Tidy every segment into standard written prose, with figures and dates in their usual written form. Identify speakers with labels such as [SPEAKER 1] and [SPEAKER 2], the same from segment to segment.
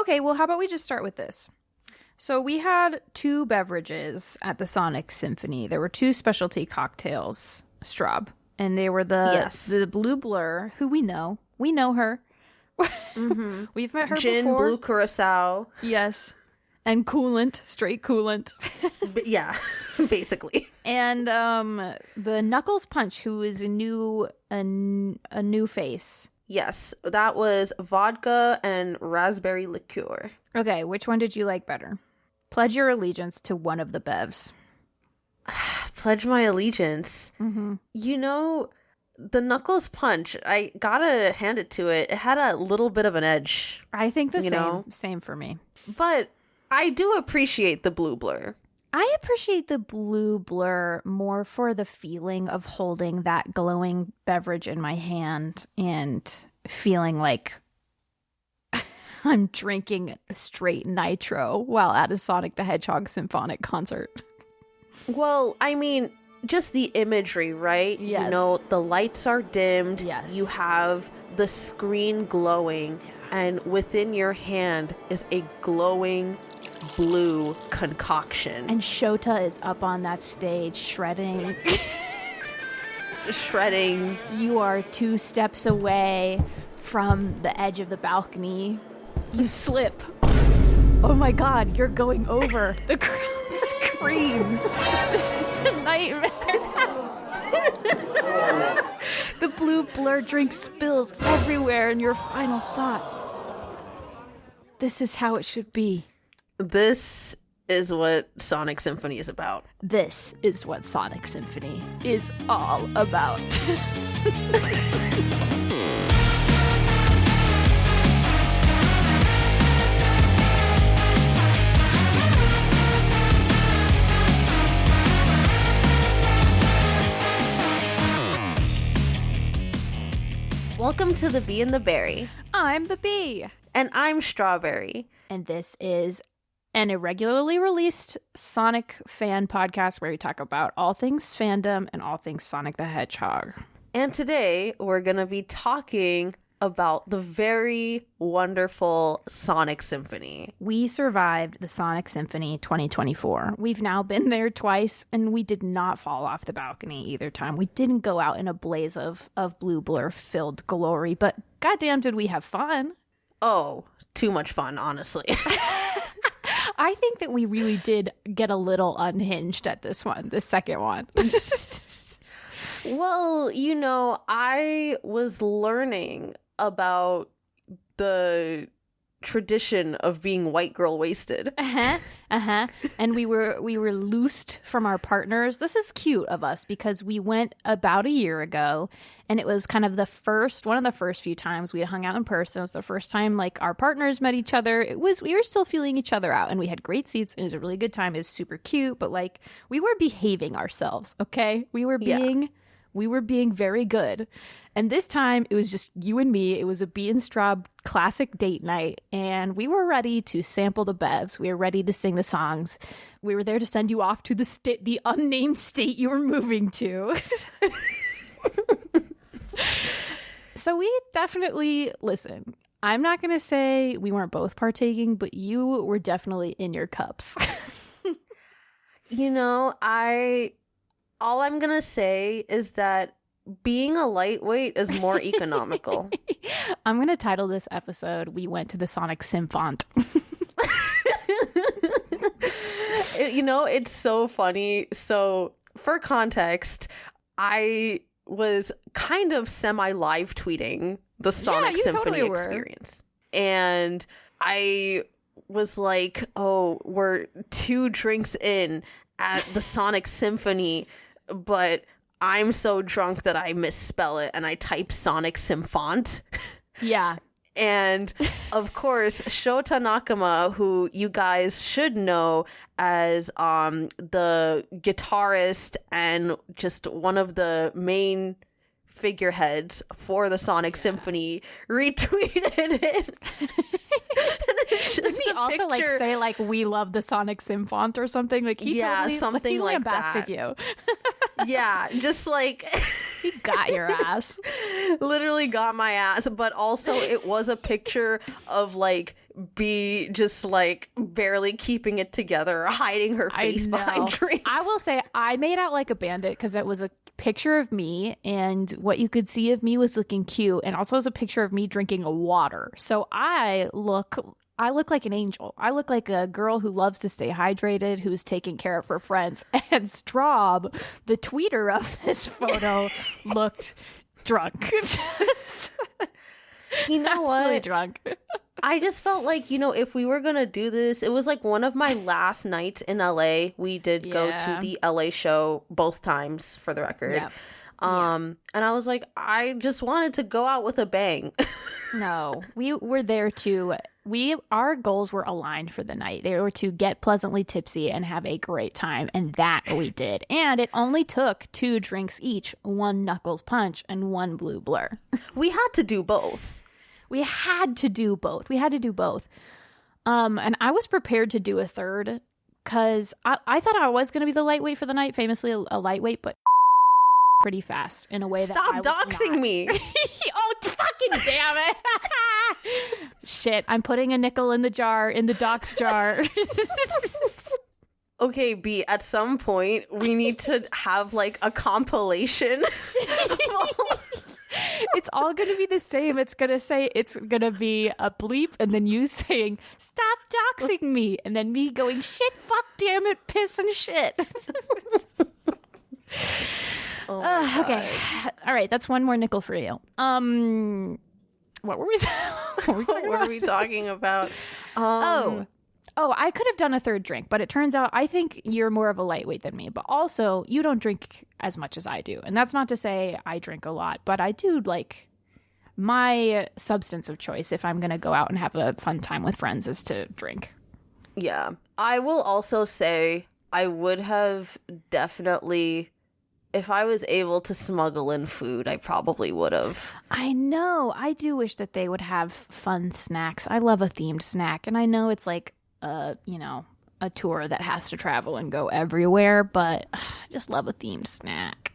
[SPEAKER 1] Okay, well, how about we just start with this? So we had 2 beverages at the Sonic Symphony. There were 2 specialty cocktails, Strawb, and they were the Blue Blur, who we know. We know her. Mm-hmm. We've met her
[SPEAKER 2] Gin,
[SPEAKER 1] before.
[SPEAKER 2] blue curacao.
[SPEAKER 1] Yes. And coolant, straight coolant.
[SPEAKER 2] Yeah, basically.
[SPEAKER 1] And the Knuckles Punch, who is a new face.
[SPEAKER 2] Yes, that was vodka and raspberry liqueur.
[SPEAKER 1] Okay, which one did you like better? Pledge your allegiance to one of the bevs.
[SPEAKER 2] Pledge my allegiance.
[SPEAKER 1] Mm-hmm.
[SPEAKER 2] You know, the Knuckles Punch, I gotta hand it to it. It had a little bit of an edge.
[SPEAKER 1] I think the same for me.
[SPEAKER 2] But I do appreciate the Blue Blur.
[SPEAKER 1] I appreciate the Blue Blur more for the feeling of holding that glowing beverage in my hand and feeling like I'm drinking straight nitro while at a Sonic the Hedgehog symphonic concert.
[SPEAKER 2] Well, I mean, just the imagery, right?
[SPEAKER 1] Yes.
[SPEAKER 2] You know, the lights are dimmed.
[SPEAKER 1] Yes.
[SPEAKER 2] You have the screen glowing. Yeah. And within your hand is a glowing blue concoction.
[SPEAKER 1] And Shota is up on that stage shredding.
[SPEAKER 2] Shredding.
[SPEAKER 1] You are 2 steps away from the edge of the balcony. You slip. Oh my god, you're going over. The crowd screams. This is a nightmare. The Blue Blur drink spills everywhere, and your final thought. This is how it should be.
[SPEAKER 2] This is what Sonic Symphony is about.
[SPEAKER 1] This is what Sonic Symphony is all about.
[SPEAKER 2] Welcome to the Bee and the Berry.
[SPEAKER 1] I'm the Bee.
[SPEAKER 2] And I'm Strawberry.
[SPEAKER 1] And this is an irregularly released Sonic fan podcast where we talk about all things fandom and all things Sonic the Hedgehog.
[SPEAKER 2] And today we're going to be talking about the very wonderful Sonic Symphony.
[SPEAKER 1] We survived the Sonic Symphony 2024. We've now been there twice, and we did not fall off the balcony either time. We didn't go out in a blaze of Blue Blur-filled glory, but goddamn did we have fun.
[SPEAKER 2] Oh, too much fun, honestly.
[SPEAKER 1] I think that we really did get a little unhinged at this second one.
[SPEAKER 2] Well, you know, I was learning about the tradition of being white girl wasted.
[SPEAKER 1] And we were loosed from our partners. This is cute of us because we went about a year ago, and it was kind of one of the first few times we had hung out in person. It was the first time like our partners met each other. We were still feeling each other out, and we had great seats, and it was a really good time. It was super cute, but like we were behaving ourselves, okay? We were being very good. And this time it was just you and me. It was a Bee and Strawb classic date night, and we were ready to sample the bevs. We were ready to sing the songs. We were there to send you off to the unnamed state you were moving to. So we definitely, listen, I'm not going to say we weren't both partaking, but you were definitely in your cups.
[SPEAKER 2] You know, all I'm going to say is that being a lightweight is more economical.
[SPEAKER 1] I'm going to title this episode, We Went to the Sonic Symphont.
[SPEAKER 2] You know, it's so funny. So for context, I was kind of semi-live tweeting the Sonic Symphony experience. And I was like, oh, we're 2 drinks in at the Sonic Symphony, but I'm so drunk that I misspell it and I type Sonic Symphont.
[SPEAKER 1] Yeah.
[SPEAKER 2] And of course, Shota Nakama, who you guys should know as the guitarist and just one of the main figureheads for the Sonic Symphony, retweeted it.
[SPEAKER 1] Didn't he also like say like we love the Sonic Symphont or something? Like he totally,
[SPEAKER 2] something
[SPEAKER 1] he
[SPEAKER 2] like
[SPEAKER 1] lambasted
[SPEAKER 2] that.
[SPEAKER 1] You.
[SPEAKER 2] Yeah, just like
[SPEAKER 1] he got your ass.
[SPEAKER 2] Literally got my ass, but also it was a picture of like be just like barely keeping it together, or hiding her face behind drinks.
[SPEAKER 1] I will say I made out like a bandit because it was a picture of me, and what you could see of me was looking cute, and also was a picture of me drinking a water. So I look like an angel. I look like a girl who loves to stay hydrated, who's taking care of her friends. And Strawb, the tweeter of this photo, looked drunk.
[SPEAKER 2] You know what?
[SPEAKER 1] Drunk.
[SPEAKER 2] I just felt like, if we were going to do this, it was like one of my last nights in LA. We did go to the LA show both times, for the record. Yep. And I was like, I just wanted to go out with a bang.
[SPEAKER 1] No, we were there to, our goals were aligned for the night. They were to get pleasantly tipsy and have a great time. And that we did. And it only took 2 drinks each, 1 Knuckles Punch and 1 Blue Blur.
[SPEAKER 2] We had to do both.
[SPEAKER 1] We had to do both. And I was prepared to do a third because I thought I was going to be the lightweight for the night, famously a lightweight, but pretty fast in a way that I was
[SPEAKER 2] doxing me.
[SPEAKER 1] Oh, fucking damn it. Shit, I'm putting a nickel in the dox jar.
[SPEAKER 2] Okay, B, at some point, we need to have like a compilation.
[SPEAKER 1] It's all going to be the same. It's going to be a bleep and then you saying, stop doxing me. And then me going, shit, fuck, damn it, piss and shit.
[SPEAKER 2] Oh
[SPEAKER 1] okay. All right. That's 1 more nickel for you. What were we
[SPEAKER 2] talking about?
[SPEAKER 1] Oh, I could have done a third drink, but it turns out I think you're more of a lightweight than me. But also, you don't drink as much as I do. And that's not to say I drink a lot, but I do like my substance of choice if I'm going to go out and have a fun time with friends is to drink.
[SPEAKER 2] Yeah. I will also say I would have definitely, if I was able to smuggle in food, I probably would have.
[SPEAKER 1] I know. I do wish that they would have fun snacks. I love a themed snack. And I know it's like, a tour that has to travel and go everywhere, but I just love a themed snack.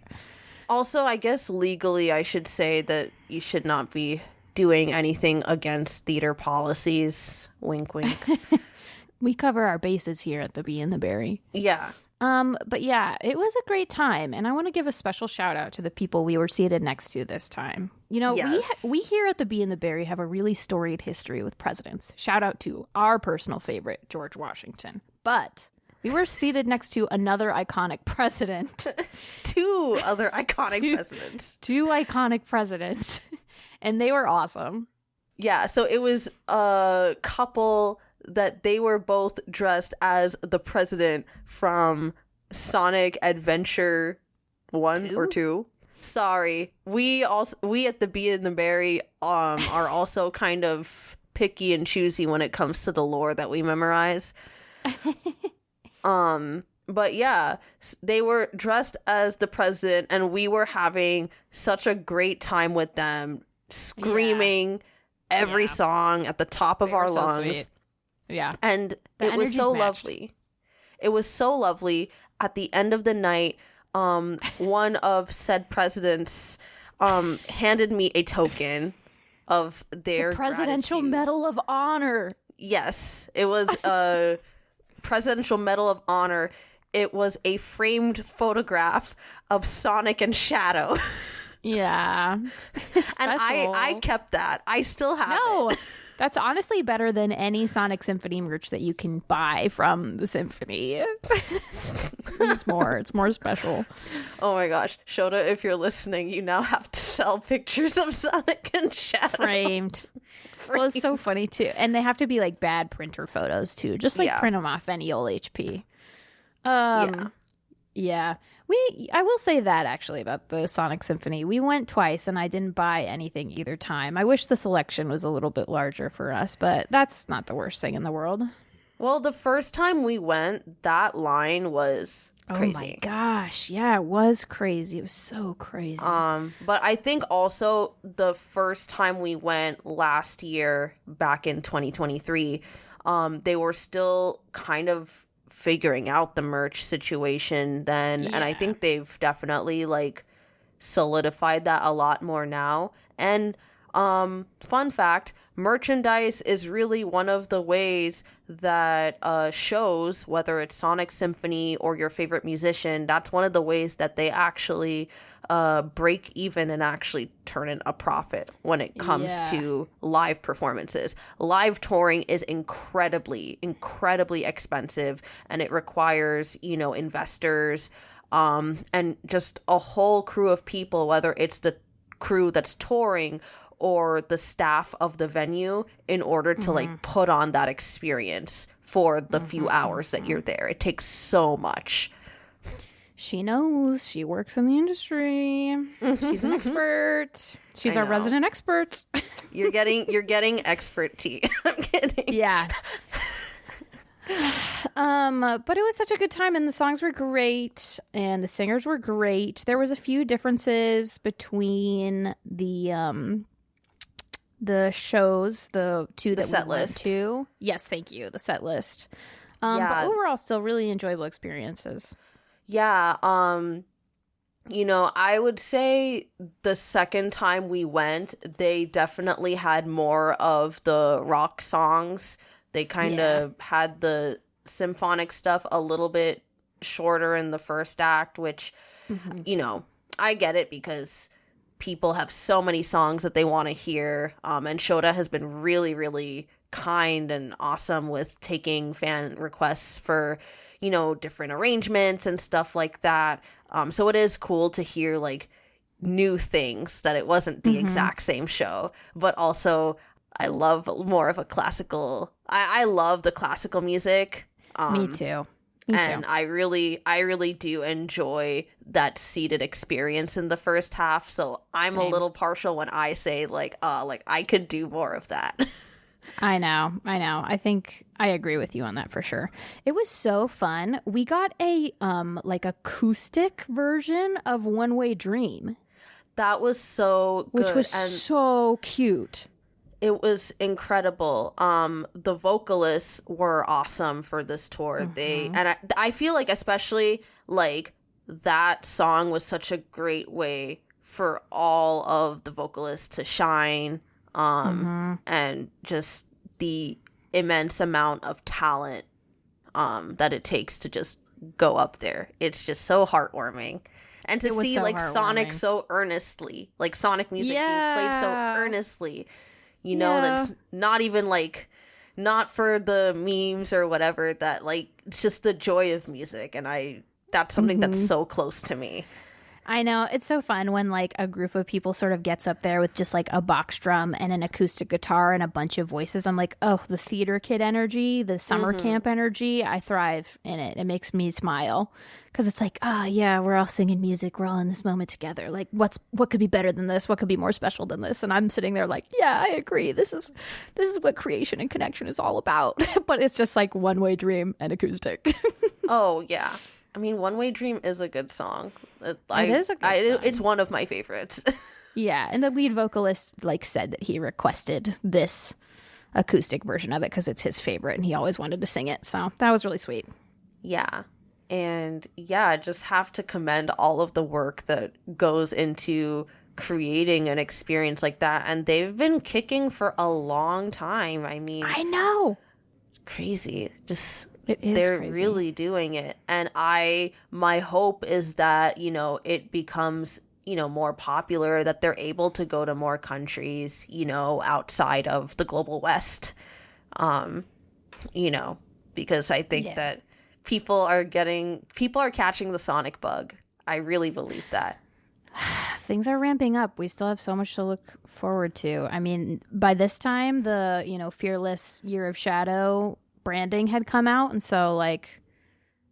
[SPEAKER 2] Also, I guess legally I should say that you should not be doing anything against theater policies. Wink, wink.
[SPEAKER 1] We cover our bases here at the Bee and the Berry.
[SPEAKER 2] Yeah.
[SPEAKER 1] But yeah, it was a great time, and I want to give a special shout out to the people we were seated next to this time.
[SPEAKER 2] Yes.
[SPEAKER 1] We here at the Bee and the Berry have a really storied history with presidents. Shout out to our personal favorite, George Washington. But we were seated next to another iconic president.
[SPEAKER 2] 2 other iconic presidents.
[SPEAKER 1] 2 iconic presidents, and they were awesome.
[SPEAKER 2] Yeah, so it was a couple that they were both dressed as the president from Sonic Adventure 1 or 2. Sorry. We at the Bee and the Berry are also kind of picky and choosy when it comes to the lore that we memorize. But yeah, they were dressed as the president and we were having such a great time with them, screaming every song at the top of our lungs. Sweet.
[SPEAKER 1] Yeah.
[SPEAKER 2] And it was so lovely. It was so lovely. At the end of the night, one of said presidents handed me a token of their
[SPEAKER 1] the Presidential
[SPEAKER 2] gratitude.
[SPEAKER 1] Medal of Honor.
[SPEAKER 2] Yes. It was a Presidential Medal of Honor. It was a framed photograph of Sonic and Shadow.
[SPEAKER 1] Yeah.
[SPEAKER 2] And I kept that. I still have it.
[SPEAKER 1] That's honestly better than any Sonic Symphony merch that you can buy from the Symphony. It's more special.
[SPEAKER 2] Oh my gosh. Shota, if you're listening, you now have to sell pictures of Sonic and Shadow.
[SPEAKER 1] Framed. Well, it's so funny too. And they have to be like bad printer photos too. Just like print them off any old HP. Yeah. I will say that actually about the Sonic Symphony. We went twice and I didn't buy anything either time. I wish the selection was a little bit larger for us, but that's not the worst thing in the world.
[SPEAKER 2] Well, the first time we went, that line was crazy.
[SPEAKER 1] Oh my gosh. Yeah, it was crazy. It was so crazy.
[SPEAKER 2] But I think also the first time we went last year, back in 2023, they were still kind of figuring out the merch situation then, and I think they've definitely like solidified that a lot more now. And fun fact, merchandise is really one of the ways that shows, whether it's Sonic Symphony or your favorite musician, that's one of the ways that they actually break even and actually turn in a profit when it comes to live performances. Live touring is incredibly expensive, and it requires, investors and just a whole crew of people, whether it's the crew that's touring or the staff of the venue, in order to like put on that experience for the few hours that you're there. It takes so much.
[SPEAKER 1] She knows. She works in the industry. She's an expert. She's our resident expert.
[SPEAKER 2] You're getting expert tea. I'm kidding.
[SPEAKER 1] Yeah. But it was such a good time, and the songs were great, and the singers were great. There was a few differences between the shows, the two that
[SPEAKER 2] set
[SPEAKER 1] we went
[SPEAKER 2] list.
[SPEAKER 1] to. Yes, thank you. The set list. But overall, still really enjoyable experiences.
[SPEAKER 2] Yeah. I would say the second time we went, they definitely had more of the rock songs. They kind of had the symphonic stuff a little bit shorter in the first act, which, I get it because people have so many songs that they want to hear. And Shota has been really, really kind and awesome with taking fan requests for, different arrangements and stuff like that. So it is cool to hear like new things, that it wasn't the exact same show, but also I love more of a classical. I love the classical music.
[SPEAKER 1] Me too.
[SPEAKER 2] And I really do enjoy that seated experience in the first half. So I'm a little partial when I say like I could do more of that.
[SPEAKER 1] I know. I think I agree with you on that for sure. It was so fun. We got a like acoustic version of One Way Dream.
[SPEAKER 2] That was so good.
[SPEAKER 1] Which was so cute.
[SPEAKER 2] It was incredible. The vocalists were awesome for this tour. I feel like especially like that song was such a great way for all of the vocalists to shine. And just the immense amount of talent that it takes to just go up there. It's just so heartwarming. And to see like Sonic so earnestly, like Sonic music being played so earnestly, that's not even like, not for the memes or whatever, that like, it's just the joy of music. And that's something that's so close to me.
[SPEAKER 1] I know. It's so fun when like a group of people sort of gets up there with just like a box drum and an acoustic guitar and a bunch of voices. I'm like, oh, the theater kid energy, the summer camp energy. I thrive in it. It makes me smile because it's like, yeah, we're all singing music. We're all in this moment together. Like what could be better than this? What could be more special than this? And I'm sitting there like, yeah, I agree. This is what creation and connection is all about. But it's just like One Way Dream and acoustic.
[SPEAKER 2] Oh, yeah. I mean, One Way Dream is a good song.
[SPEAKER 1] It is a good song.
[SPEAKER 2] It's one of my favorites.
[SPEAKER 1] Yeah, and the lead vocalist like said that he requested this acoustic version of it because it's his favorite and he always wanted to sing it. So that was really sweet.
[SPEAKER 2] Yeah. And yeah, just have to commend all of the work that goes into creating an experience like that. And they've been kicking for a long time. I mean,
[SPEAKER 1] I know.
[SPEAKER 2] Crazy. Just...
[SPEAKER 1] They're
[SPEAKER 2] crazy. Really doing it. And my hope is that, it becomes, more popular, that they're able to go to more countries, outside of the global West. Because I think that people are catching the Sonic bug. I really believe that.
[SPEAKER 1] Things are ramping up. We still have so much to look forward to. I mean, by this time, the, Fearless Year of Shadow branding had come out, and so like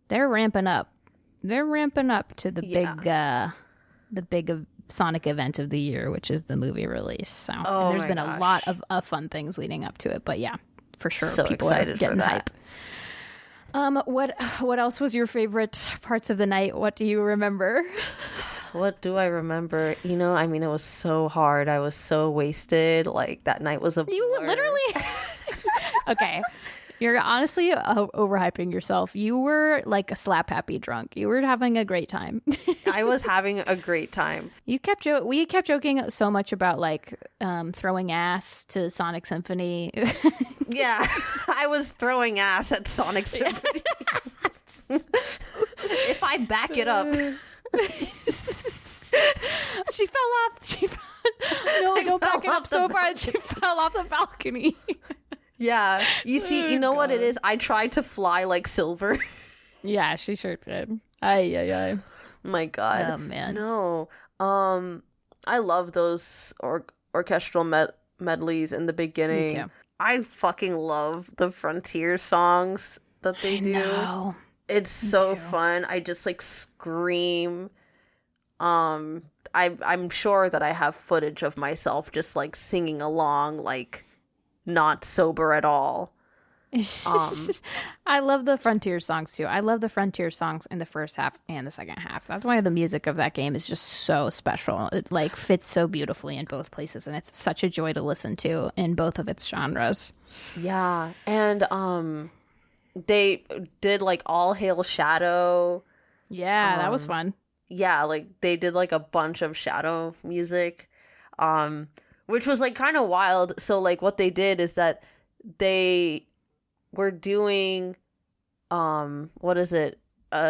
[SPEAKER 1] they're ramping up to the big Sonic event of the year, which is the movie release. So and there's been a lot of fun things leading up to it, but yeah, for sure,
[SPEAKER 2] so
[SPEAKER 1] people
[SPEAKER 2] excited
[SPEAKER 1] are getting
[SPEAKER 2] for that.
[SPEAKER 1] Hype. What else was your favorite parts of the night? What do you remember?
[SPEAKER 2] What do I remember? I mean, it was so hard. I was so wasted. Like that night was a blur.
[SPEAKER 1] You literally okay. You're honestly overhyping yourself. You were like a slap happy drunk. You were having a great time.
[SPEAKER 2] I was having a great time.
[SPEAKER 1] We kept joking so much about like throwing ass to Sonic Symphony.
[SPEAKER 2] Yeah, I was throwing ass at Sonic Symphony. If I back it up.
[SPEAKER 1] She fell off. No, don't back it up so far that she fell off the balcony.
[SPEAKER 2] Yeah. You know what it is? I tried to fly like Silver.
[SPEAKER 1] Yeah, she sure did. Ay.
[SPEAKER 2] My God.
[SPEAKER 1] Oh, man.
[SPEAKER 2] No. I love those orchestral medleys in the beginning.
[SPEAKER 1] Me too.
[SPEAKER 2] I fucking love the Frontier songs that they do.
[SPEAKER 1] No.
[SPEAKER 2] It's so fun. I just like scream. I'm sure that I have footage of myself just like singing along, like not sober at all.
[SPEAKER 1] I love the Frontier songs too. I love the Frontier songs in the first half and the second half. That's why the music of that game is just so special. It like fits so beautifully in both places, and it's such a joy to listen to in both of its genres.
[SPEAKER 2] Yeah, and they did like All Hail Shadow.
[SPEAKER 1] Yeah, that was fun.
[SPEAKER 2] Yeah, like they did like a bunch of Shadow music, which was like kind of wild. So like what they did is that they were doing what is it,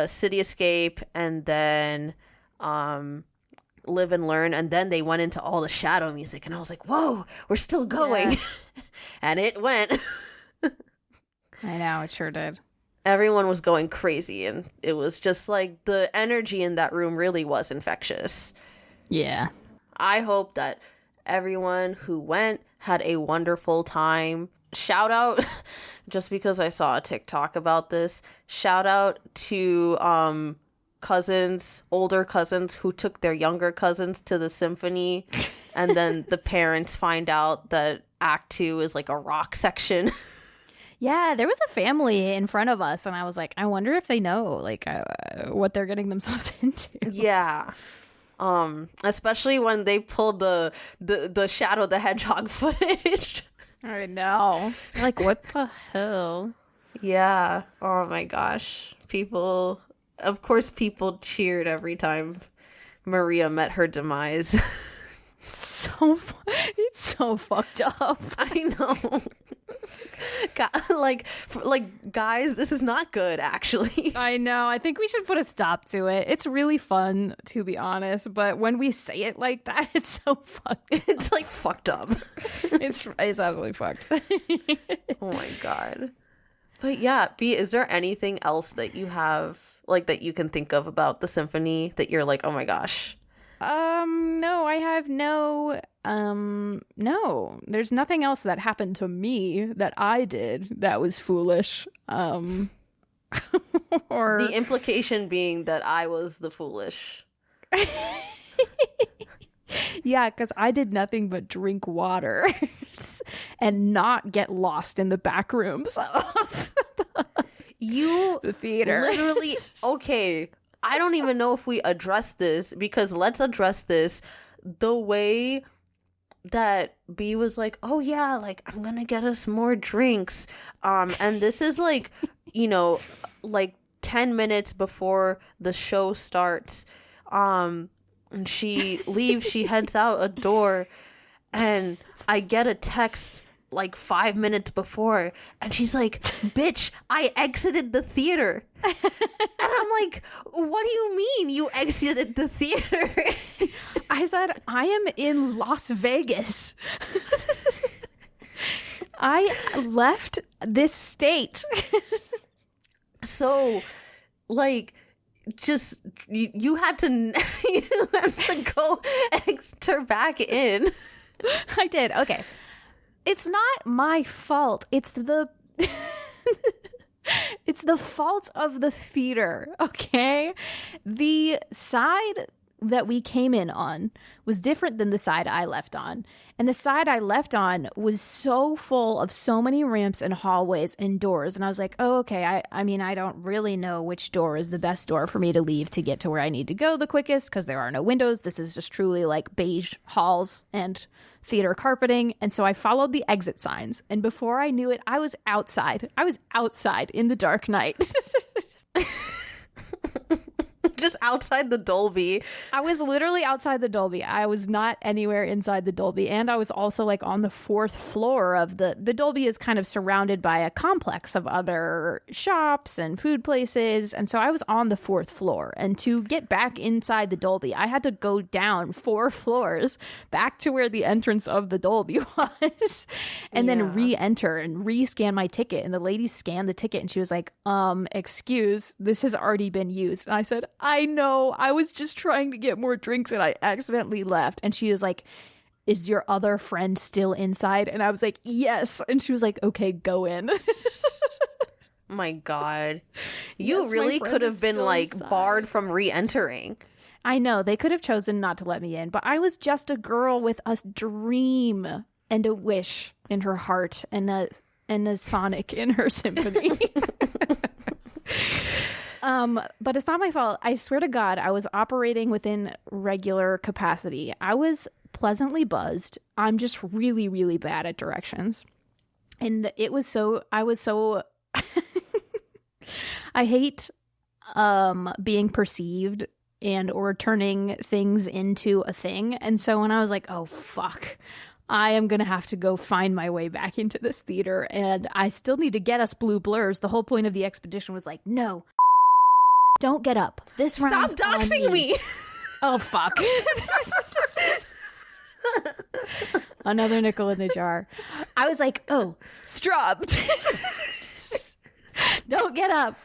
[SPEAKER 2] City Escape, and then Live and Learn, and then they went into all the Shadow music, and I was like, whoa, we're still going. Yeah. And it went.
[SPEAKER 1] I know, it sure did.
[SPEAKER 2] Everyone was going crazy, and it was just like the energy in that room really was infectious.
[SPEAKER 1] Yeah.
[SPEAKER 2] I hope that everyone who went had a wonderful time. Shout out, just because I saw a TikTok about this, shout out to older cousins who took their younger cousins to the symphony, and then the parents find out that Act 2 is like a rock section.
[SPEAKER 1] Yeah, there was a family in front of us, and I was like, I wonder if they know like what they're getting themselves into.
[SPEAKER 2] Yeah. Especially when they pulled the Shadow the Hedgehog footage.
[SPEAKER 1] I know. Like, what the hell?
[SPEAKER 2] Yeah. Oh my gosh. People cheered every time Maria met her demise.
[SPEAKER 1] It's so fucked up.
[SPEAKER 2] I know. Like guys, this is not good, actually.
[SPEAKER 1] I know. I think we should put a stop to it. It's really fun, to be honest, but when we say it like that, it's so fucked up.
[SPEAKER 2] It's like fucked up.
[SPEAKER 1] It's absolutely fucked.
[SPEAKER 2] Oh my God. But yeah, B, is there anything else that you have, like, that you can think of about the symphony that you're like, oh my gosh?
[SPEAKER 1] No, I have no, there's nothing else that happened to me that I did that was foolish. Or
[SPEAKER 2] the implication being that I was the foolish.
[SPEAKER 1] Yeah, because I did nothing but drink water and not get lost in the back rooms of the theater.
[SPEAKER 2] Literally, okay, I don't even know if we address this, because let's address this. The way that B was like, oh yeah, like I'm gonna get us more drinks, and this is like, you know, like 10 minutes before the show starts, and she leaves, she heads out a door, and I get a text like 5 minutes before, and she's like, bitch, I exited the theater. And I'm like, what do you mean you exited the theater?
[SPEAKER 1] I said, I am in Las Vegas. I left this state.
[SPEAKER 2] So, like, just you had to go enter back in.
[SPEAKER 1] I did. Okay. It's not my fault. It's the it's the fault of the theater, okay? The side that we came in on was different than the side I left on. And the side I left on was so full of so many ramps and hallways and doors. And I was like, oh, okay, I mean, I don't really know which door is the best door for me to leave to get to where I need to go the quickest because there are no windows. This is just truly like beige halls and theater carpeting. And so I followed the exit signs. And before I knew it, I was outside. I was outside in the dark night.
[SPEAKER 2] Just outside the Dolby.
[SPEAKER 1] I was literally outside the Dolby. I was not anywhere inside the Dolby. And I was also like on the 4th floor of the Dolby is kind of surrounded by a complex of other shops and food places. And so I was on the 4th floor. And to get back inside the Dolby, I had to go down 4 floors back to where the entrance of the Dolby was and then re-enter and re-scan my ticket. And the lady scanned the ticket and she was like, excuse, this has already been used. And I said, I know, I was just trying to get more drinks and I accidentally left. And she was like, is your other friend still inside? And I was like, yes. And she was like, okay, go in.
[SPEAKER 2] My God. You really could have been like barred from re-entering.
[SPEAKER 1] I know, they could have chosen not to let me in, but I was just a girl with a dream and a wish in her heart and a Sonic in her symphony. But it's not my fault. I swear to God, I was operating within regular capacity. I was pleasantly buzzed. I'm just really, really bad at directions. And I was so I hate being perceived and or turning things into a thing. And so when I was like, oh fuck, I am going to have to go find my way back into this theater and I still need to get us blue blurs. The whole point of the expedition was like, no, don't get up. This round's
[SPEAKER 2] Stop doxing me.
[SPEAKER 1] Oh, fuck. Another nickel in the jar. I was like, oh, Strawb. Don't get up.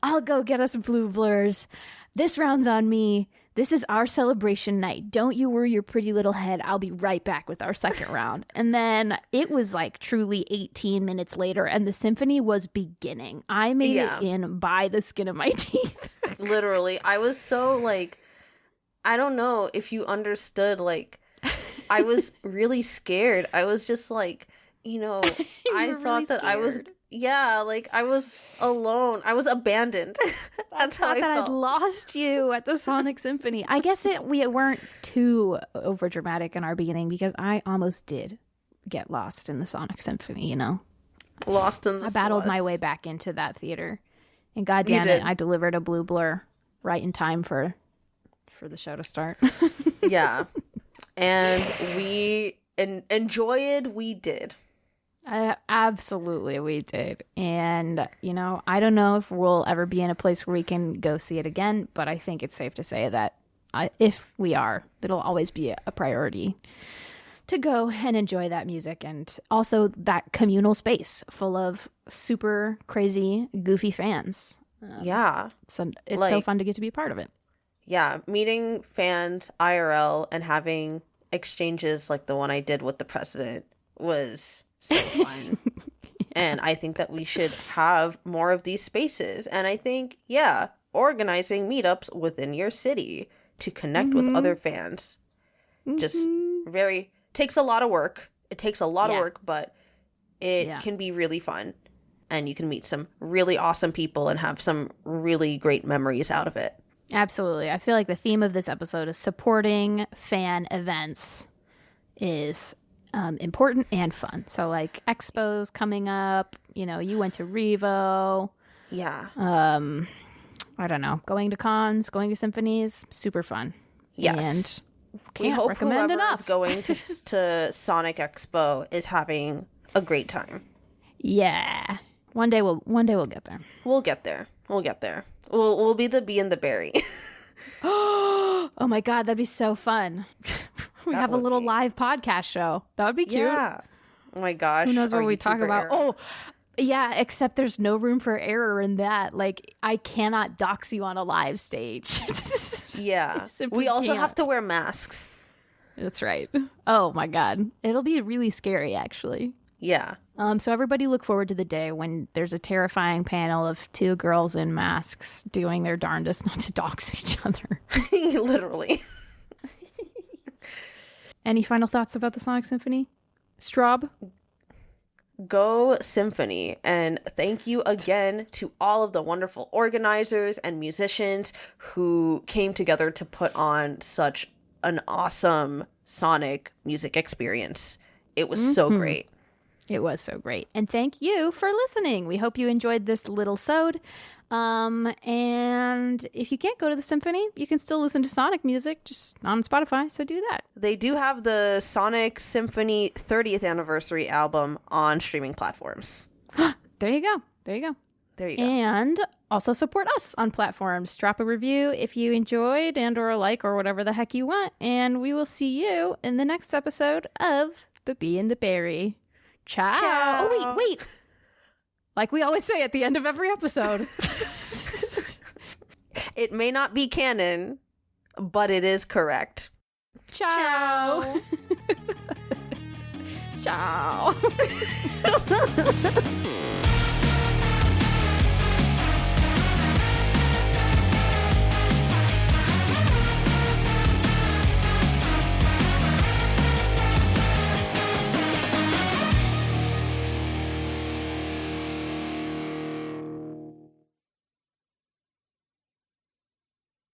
[SPEAKER 1] I'll go get us blue blurs. This round's on me. This is our celebration night. Don't you worry your pretty little head. I'll be right back with our second round. And then it was like truly 18 minutes later and the symphony was beginning. I made it in by the skin of my teeth.
[SPEAKER 2] Literally. I was so like, I don't know if you understood, like, I was really scared. I was just like, you know, I thought really that I was, like I was alone. I was abandoned. That's how I felt.
[SPEAKER 1] I'd lost you at the Sonic Symphony. I guess we weren't too overdramatic in our beginning because I almost did get lost in the Sonic Symphony, you know?
[SPEAKER 2] Lost in the
[SPEAKER 1] I battled my way back into that theater. And goddamn it, I delivered a blue blur right in time for the show to start.
[SPEAKER 2] Yeah. And we enjoyed, we did.
[SPEAKER 1] Absolutely, we did. And, you know, I don't know if we'll ever be in a place where we can go see it again, but I think it's safe to say that if we are, it'll always be a priority to go and enjoy that music and also that communal space full of super crazy, goofy fans. It's like, so fun to get to be a part of it.
[SPEAKER 2] Yeah, meeting fans IRL and having exchanges like the one I did with the president was so fun. And I think that we should have more of these spaces. And I think, organizing meetups within your city to connect with other fans just takes a lot of work. It takes a lot of work, but it can be really fun. And you can meet some really awesome people and have some really great memories out of it.
[SPEAKER 1] Absolutely. I feel like the theme of this episode is supporting fan events is important and fun. So like expos coming up, you know, you went to Revo.
[SPEAKER 2] Yeah.
[SPEAKER 1] I don't know, going to cons, going to symphonies, super fun.
[SPEAKER 2] Yes.
[SPEAKER 1] And
[SPEAKER 2] we hope whoever is going to Sonic Expo is having a great time.
[SPEAKER 1] Yeah. One day we'll get there.
[SPEAKER 2] We'll get there. We'll be the bee and the berry.
[SPEAKER 1] Oh my God, that'd be so fun. We have a little live podcast show. That would be cute.
[SPEAKER 2] Yeah. Oh my gosh.
[SPEAKER 1] Who knows what we talk about? Oh, yeah, except there's no room for error in that. Like, I cannot dox you on a live stage.
[SPEAKER 2] Yeah. We also have to wear masks.
[SPEAKER 1] That's right. Oh my God. It'll be really scary, actually.
[SPEAKER 2] Yeah.
[SPEAKER 1] So everybody look forward to the day when there's a terrifying panel of two girls in masks doing their darndest not to dox each other.
[SPEAKER 2] Literally.
[SPEAKER 1] Any final thoughts about the Sonic Symphony? Strawb?
[SPEAKER 2] Go Symphony. And thank you again to all of the wonderful organizers and musicians who came together to put on such an awesome Sonic music experience. It was so great.
[SPEAKER 1] It was so great. And thank you for listening. We hope you enjoyed this little sode. And if you can't go to the symphony, you can still listen to Sonic music just on Spotify. So do that.
[SPEAKER 2] They do have the Sonic Symphony 30th anniversary album on streaming platforms.
[SPEAKER 1] There you go. There you go.
[SPEAKER 2] There you go.
[SPEAKER 1] And also support us on platforms. Drop a review if you enjoyed and or a like or whatever the heck you want. And we will see you in the next episode of The Bee and the Berry. Ciao.
[SPEAKER 2] Ciao.
[SPEAKER 1] Oh, wait. Like we always say at the end of every episode.
[SPEAKER 2] It may not be canon, but it is correct.
[SPEAKER 1] Ciao. Ciao.